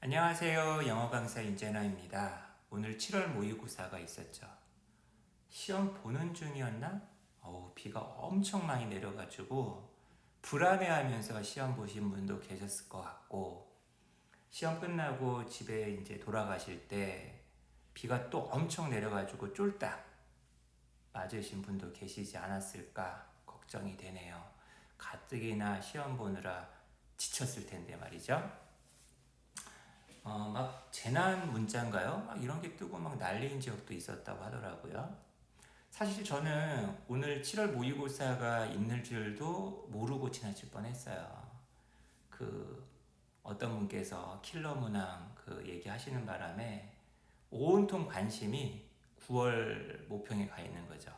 안녕하세요. 영어 강사 윤재나입니다. 오늘 7월 모의고사가 있었죠. 시험 보는 중이었나? 비가 엄청 많이 내려가지고 불안해하면서 시험 보신 분도 계셨을 것 같고, 시험 끝나고 집에 이제 돌아가실 때 비가 또 엄청 내려가지고 쫄딱 맞으신 분도 계시지 않았을까 걱정이 되네요. 가뜩이나 시험 보느라 지쳤을 텐데 말이죠. 막 재난 문자인가요? 막 이런 게 뜨고 막 난리인 지역도 있었다고 하더라고요. 사실 저는 오늘 7월 모의고사가 있는 줄도 모르고 지나칠 뻔했어요. 그 어떤 분께서 킬러 문항 그 얘기하시는 바람에 온통 관심이 9월 모평에 가 있는 거죠.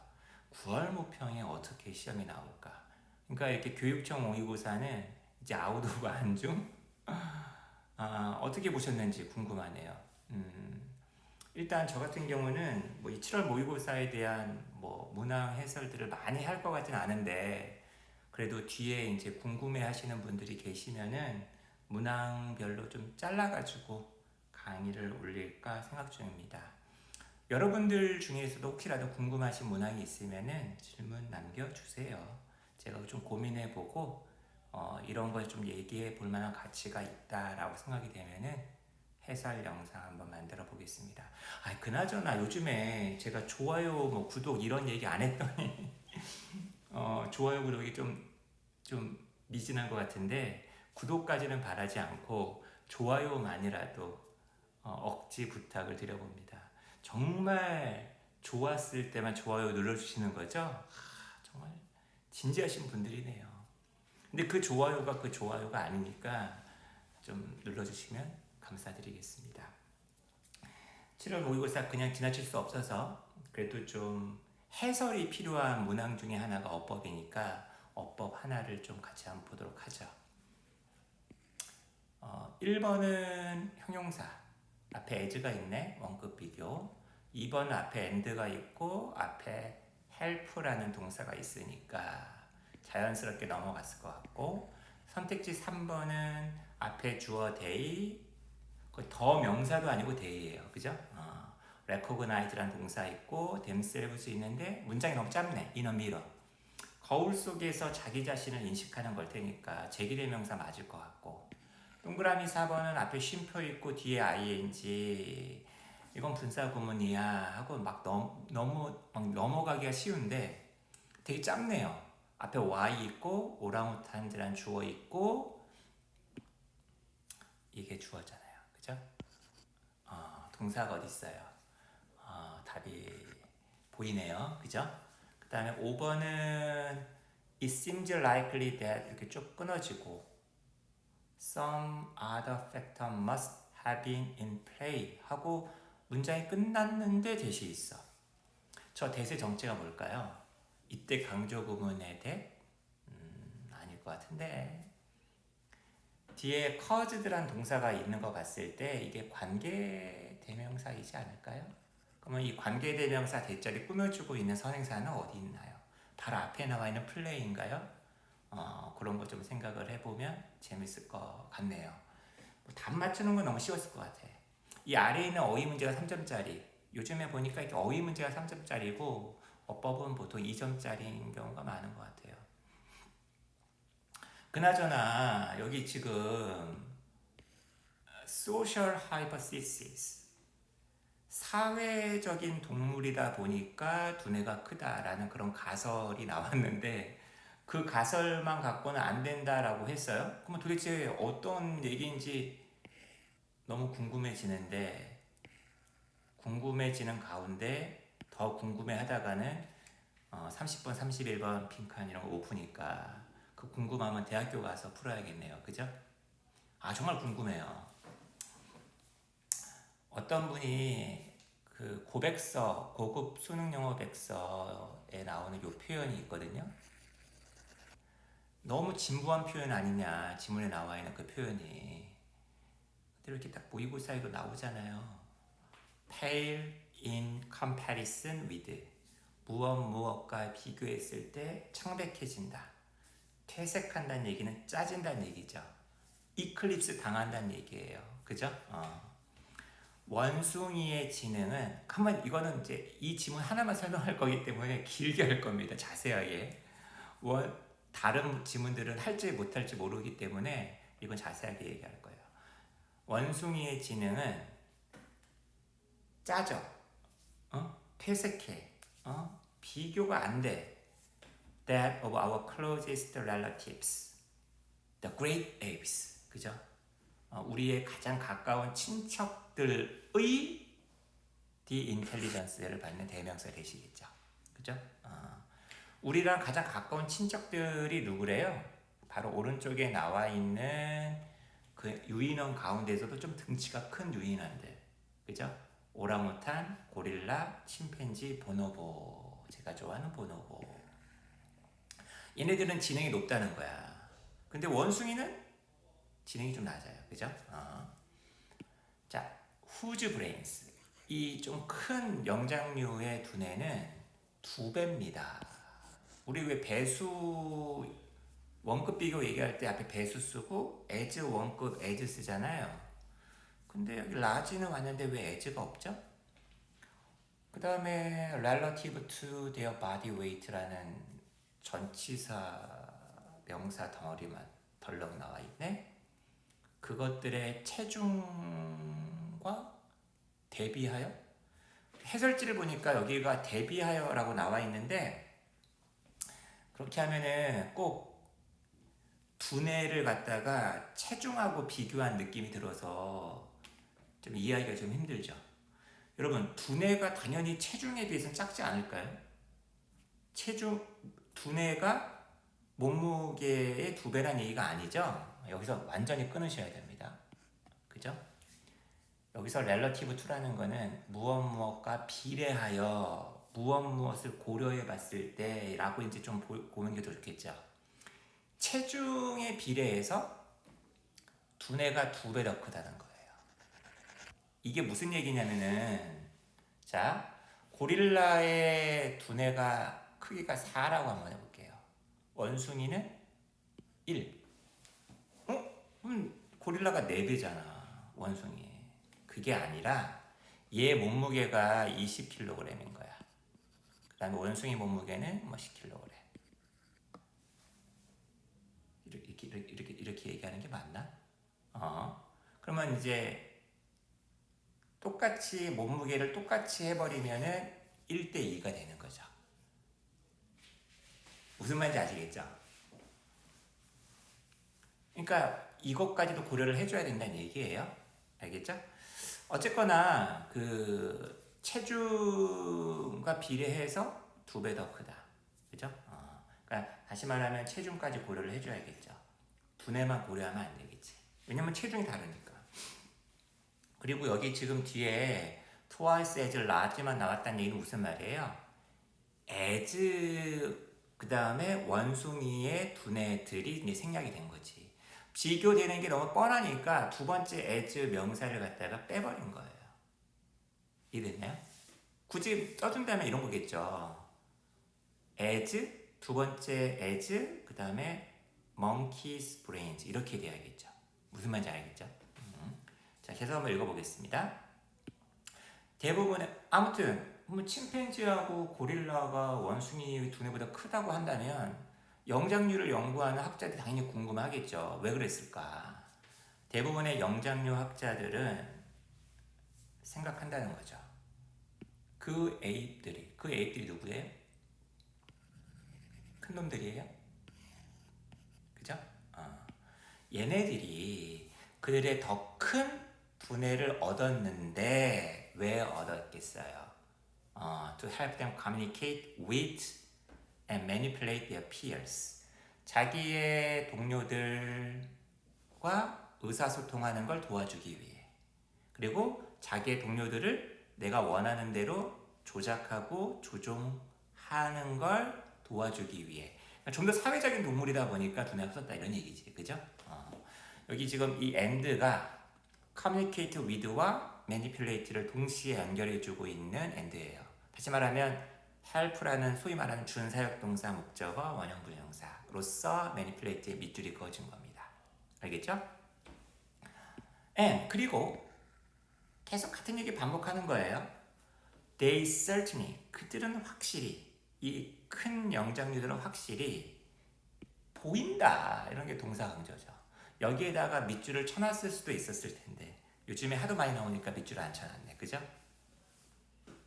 9월 모평에 어떻게 시험이 나올까? 그러니까 이렇게 교육청 모의고사는 이제 아웃 오브 안중 어떻게 보셨는지 궁금하네요. 일단 저 같은 경우는 뭐 이 7월 모의고사에 대한 뭐 문항 해설들을 많이 할 것 같진 않은데, 그래도 뒤에 이제 궁금해 하시는 분들이 계시면은 문항별로 좀 잘라가지고 강의를 올릴까 생각 중입니다. 여러분들 중에서도 혹시라도 궁금하신 문항이 있으면은 질문 남겨주세요. 제가 좀 고민해보고 이런 걸 좀 얘기해 볼 만한 가치가 있다라고 생각이 되면은 해설 영상 한번 만들어 보겠습니다. 그나저나 요즘에 제가 좋아요, 뭐 구독 이런 얘기 안 했더니 좋아요, 구독이 좀 미진한 것 같은데, 구독까지는 바라지 않고 좋아요만이라도 억지 부탁을 드려봅니다. 정말 좋았을 때만 좋아요 눌러주시는 거죠? 정말 진지하신 분들이네요. 근데 그 좋아요가 그 좋아요가 아니니까 좀 눌러주시면 감사드리겠습니다. 7월 모의고사 그냥 지나칠 수 없어서 그래도 좀 해설이 필요한 문항 중에 하나가 어법이니까 어법 하나를 좀 같이 한번 보도록 하죠. 1번은 형용사. 앞에 as가 있네. 원급 비교. 2번은 앞에 and가 있고 앞에 help라는 동사가 있으니까 자연스럽게 넘어갔을 것 같고, 선택지 3번은 앞에 주어 they, 더 명사도 아니고 they예요. 그죠? recognize라는 동사 있고 themselves 있는데 문장이 너무 짧네. in a mirror. 거울 속에서 자기 자신을 인식하는 걸 테니까 제기대명사 맞을 것 같고, 동그라미 4번은 앞에 쉼표 있고 뒤에 ing, 이건 분사 구문이야 하고 막 너무 막 넘어가기가 쉬운데 되게 짧네요. 앞에 y 있고 오랑우탄이라는 주어 있고 이게 주어잖아요. 그죠? 동사가 어디 있어요? 답이 보이네요. 그죠? 그 다음에 5번은 it seems likely that 이렇게 쭉 끊어지고 some other factor must have been in play 하고 문장이 끝났는데 대시 있어. 저 대세 정체가 뭘까요? 이때 강조 구문의 대? 아닐 것 같은데. 뒤에 caused란 동사가 있는 거 봤을 때 이게 관계 대명사이지 않을까요? 그러면 이 관계 대명사 대자리 꾸며주고 있는 선행사는 어디 있나요? 바로 앞에 나와 있는 플레이인가요? 그런 거 좀 생각을 해보면 재밌을 것 같네요. 답 맞추는 건 너무 쉬웠을 것 같아. 이 아래에 있는 어휘 문제가 3점짜리. 요즘에 보니까 이렇게 어휘 문제가 3점짜리고 어법은 보통 2점짜리인 경우가 많은 것 같아요. 그나저나 여기 지금 social hypothesis, 사회적인 동물이다 보니까 두뇌가 크다라는 그런 가설이 나왔는데, 그 가설만 갖고는 안 된다라고 했어요. 그러면 도대체 어떤 얘기인지 너무 궁금해지는데, 궁금해지는 가운데 더 궁금해하다가는 30번, 31번 빈칸이랑 오프니까 그 궁금하면 대학교 가서 풀어야겠네요. 그죠? 정말 궁금해요. 어떤 분이 그 고백서, 고급 수능 영어 백서에 나오는 요 표현이 있거든요. 너무 진부한 표현 아니냐, 지문에 나와 있는 그 표현이. 근데 이렇게 딱 모의고사에도 나오잖아요. pale in comparison with. 무엇과 비교했을 때 창백해진다. 퇴색한다는 얘기는 짜진다는 얘기죠. 이클립스 당한다는 얘기예요. 그죠? 원숭이의 지능은 한번 이거는 이제 이 지문 하나만 설명할 거기 때문에 길게 할 겁니다. 자세하게. 다른 지문들은 할지 못할지 모르기 때문에 이건 자세하게 얘기할 거예요. 원숭이의 지능은 짜져, 퇴색해, 비교가 안 돼. That of our closest relatives, the great apes, 그죠? 우리의 가장 가까운 친척들의 the intelligence를 받는 대명사 되시겠죠, 그죠? 우리랑 가장 가까운 친척들이 누구래요? 바로 오른쪽에 나와 있는 그 유인원 가운데서도 좀 등치가 큰 유인원들, 그죠? 오랑우탄, 고릴라, 침팬지, 보노보. 제가 좋아하는 보노보. 얘네들은 지능이 높다는 거야. 근데 원숭이는 지능이 좀 낮아요, 그죠? 자, whose brains. 이 좀 큰 영장류의 두뇌는 2배입니다. 우리 왜 배수 원급 비교 얘기할 때 앞에 배수 쓰고 as 원급 as 쓰잖아요. 근데 여기 large는 왔는데 왜 as가 없죠? 그 다음에 relative to their body weight라는 전치사 명사 덩어리만 덜렁 나와 있네. 그것들의 체중과 대비하여 해설지를 보니까 여기가 대비하여라고 나와 있는데 그렇게 하면은 꼭 두뇌를 갖다가 체중하고 비교한 느낌이 들어서 좀 이해하기가 좀 힘들죠. 여러분, 두뇌가 당연히 체중에 비해서는 작지 않을까요? 두뇌가 몸무게의 2배란 얘기가 아니죠. 여기서 완전히 끊으셔야 됩니다. 그죠? 여기서 relative to라는 거는 무엇과 비례하여 무엇을 고려해 봤을 때 라고 이제 좀 보는 게 더 좋겠죠. 체중에 비례해서 두뇌가 2배 더 크다는 거예요. 이게 무슨 얘기냐면은, 자, 고릴라의 두뇌가 크기가 4라고 한번 해볼게요. 원숭이는 1. 고릴라가 4배잖아, 원숭이. 그게 아니라 얘 몸무게가 20kg인 거야. 그 다음에 원숭이 몸무게는 10kg. 이렇게 얘기하는 게 맞나? 그러면 이제 똑같이 몸무게를 똑같이 해버리면은 1대2가 되는 거죠. 무슨 말인지 아시겠죠? 그러니까 이것까지도 고려를 해줘야 된다는 얘기예요. 알겠죠? 어쨌거나 그 체중과 비례해서 2배 더 크다. 그죠? 그러니까 다시 말하면 체중까지 고려를 해줘야겠죠. 두뇌만 고려하면 안 되겠지. 왜냐면 체중이 다르니까. 그리고 여기 지금 뒤에 twice as large만 나왔다는 얘기는 무슨 말이에요? as 그 다음에 원숭이의 두뇌들이 이제 생략이 된 거지. 비교되는 게 너무 뻔하니까 두 번째 as 명사를 갖다가 빼버린 거예요. 이해됐나요? 굳이 써준다면 이런 거겠죠. as, 두 번째 as, 그 다음에 monkey's brains 이렇게 돼야겠죠. 무슨 말인지 알겠죠? 자, 계속 한번 읽어보겠습니다. 대부분의 아무튼 침팬지하고 고릴라가 원숭이 두뇌보다 크다고 한다면 영장류를 연구하는 학자들이 당연히 궁금하겠죠. 왜 그랬을까? 대부분의 영장류 학자들은 생각한다는 거죠. 그 에이프들이 누구예요? 큰 놈들이에요? 그죠? 얘네들이 그들의 더 큰 두뇌를 얻었는데 왜 얻었겠어요? To help them communicate with and manipulate their peers. 자기의 동료들과 의사소통하는 걸 도와주기 위해. 그리고 자기의 동료들을 내가 원하는 대로 조작하고 조종하는 걸 도와주기 위해. 그러니까 좀 더 사회적인 동물이다 보니까 두뇌가 커졌다 이런 얘기지. 그죠? 여기 지금 이 and가 communicate with와 manipulate를 동시에 연결해주고 있는 and예요. 다시 말하면 help라는 소위 말하는 준사역동사 목적어 원형 분형사로서 manipulate의 밑줄이 그어진 겁니다. 알겠죠? And 그리고 계속 같은 얘기 반복하는 거예요. They certainly 그들은 확실히 이 큰 영장류들은 확실히 보인다. 이런 게 동사 강조죠. 여기에다가 밑줄을 쳐놨을 수도 있었을 텐데 요즘에 하도 많이 나오니까 밑줄을 안 쳐놨네. 그죠?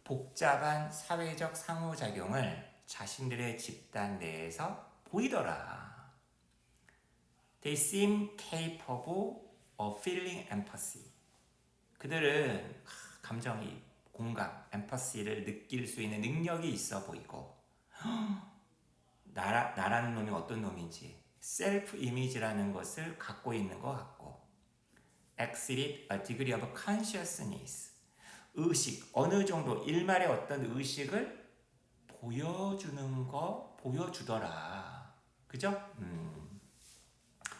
복잡한 사회적 상호작용을 자신들의 집단 내에서 보이더라. They seem capable of feeling empathy. 그들은 감정이 공감, 엠퍼시를 느낄 수 있는 능력이 있어 보이고 나라는 놈이 어떤 놈인지 셀프 이미지라는 것을 갖고 있는 것 같고 exhibit a degree of consciousness 의식, 어느 정도 일말의 어떤 의식을 보여주더라. 그죠?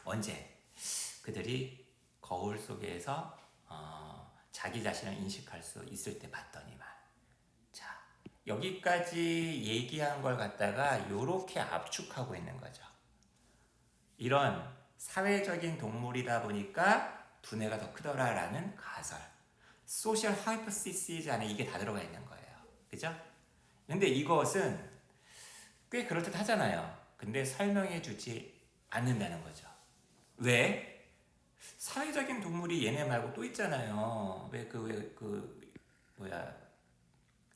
언제? 그들이 거울 속에서 자기 자신을 인식할 수 있을 때 봤더니만. 자, 여기까지 얘기한 걸 갖다가 요렇게 압축하고 있는 거죠. 이런 사회적인 동물이다 보니까 두뇌가 더 크더라라는 가설. 소셜 하이퍼시시즈 안에 이게 다 들어가 있는 거예요. 그죠? 근데 이것은 꽤 그럴듯 하잖아요. 근데 설명해 주지 않는다는 거죠. 왜? 사회적인 동물이 얘네 말고 또 있잖아요.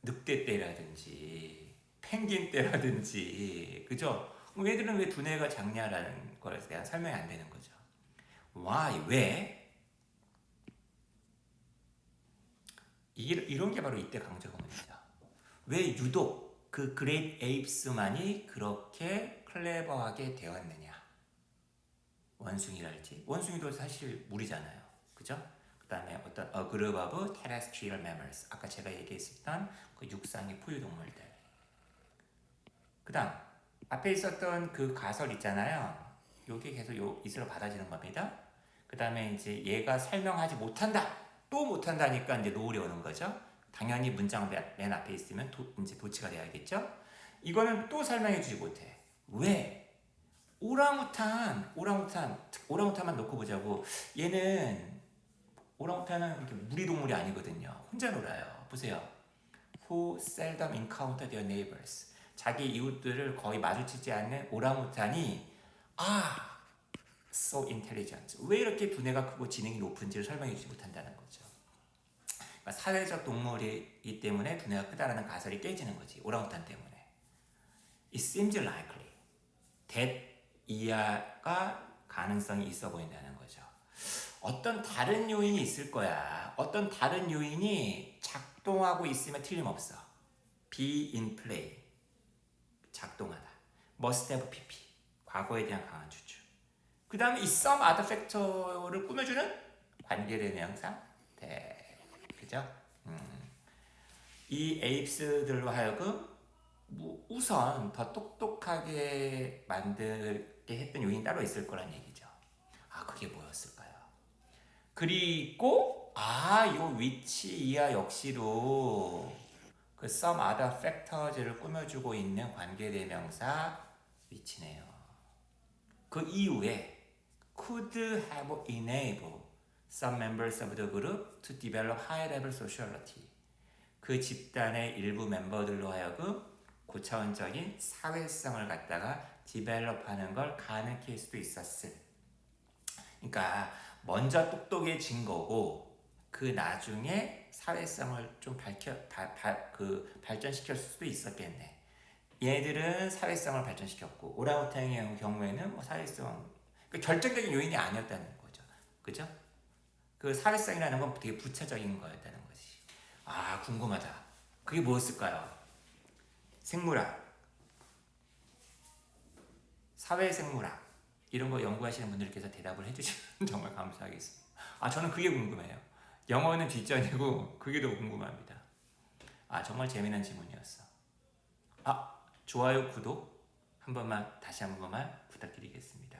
늑대 떼라든지 펭귄 떼라든지 그죠? 얘들은 왜 두뇌가 작냐라는 거에 대한 설명이 안 되는 거죠. Why? 왜? 이런 게 바로 이때 강조문이죠. 왜 유독 그 그레이트 에이프스만이 그렇게 클레버하게 되었느냐? 원숭이랄지 원숭이도 사실 물이잖아요. 그죠? 그 다음에 어떤 a group of terrestrial mammals 아까 제가 얘기했었던 그 육상의 포유동물들 그 다음 앞에 있었던 그 가설 있잖아요. 요게 계속 이슬로 받아지는 겁니다. 그 다음에 이제 얘가 설명하지 못한다 또 못한다니까 이제 노을이 오는 거죠. 당연히 문장 맨 앞에 있으면 이제 도치가 돼야겠죠. 이거는 또 설명해 주지 못해. 왜? 오랑우탄만 놓고 보자고. 얘는 오랑우탄은 이렇게 무리 동물이 아니거든요. 혼자 놀아요. 보세요. Who seldom encounter their neighbors. 자기 이웃들을 거의 마주치지 않는 오랑우탄이 so intelligent. 왜 이렇게 두뇌가 크고 지능이 높은지를 설명해 주지 못한다는 거죠. 그러니까 사회적 동물이기 때문에 두뇌가 크다라는 가설이 깨지는 거지. 오랑우탄 때문에. It seems likely that 이하가 가능성이 있어 보인다는 거죠. 어떤 다른 요인이 있을 거야. 어떤 다른 요인이 작동하고 있으면 틀림없어. be in play. 작동하다. must have pp. 과거에 대한 강한 주주. 그 다음에 이 some other factor를 꾸며주는 관계대명사. 대. 그죠? 이 에이프스들로 하여금 우선 더 똑똑하게 만들게 했던 요인이 따로 있을 거란 얘기죠. 그게 뭐였을까요? 그리고 요 위치 이하 역시도 그 some other factors를 꾸며주고 있는 관계대명사 위치네요. 그 이후에 could have enabled some members of the group to develop high-level sociality. 그 집단의 일부 멤버들로 하여금 고차원적인 사회성을 갖다가 디벨롭하는 걸 가능케 할 수도 있었을. 그러니까 먼저 똑똑해진 거고 그 나중에 사회성을 좀 발전시킬 수도 있었겠네. 얘들은 사회성을 발전시켰고 오랑우탄의 경우에는 뭐 사회성 결정적인 요인이 아니었다는 거죠. 그죠? 그 사회성이라는 건 되게 부차적인 거였다는 거지. 궁금하다. 그게 뭐였을까요? 생물학, 사회생물학 이런 거 연구하시는 분들께서 대답을 해주시면 정말 감사하겠습니다. 저는 그게 궁금해요. 영어는 뒷전이고 그게 더 궁금합니다. 정말 재미난 질문이었어. 좋아요, 구독 다시 한 번만 부탁드리겠습니다.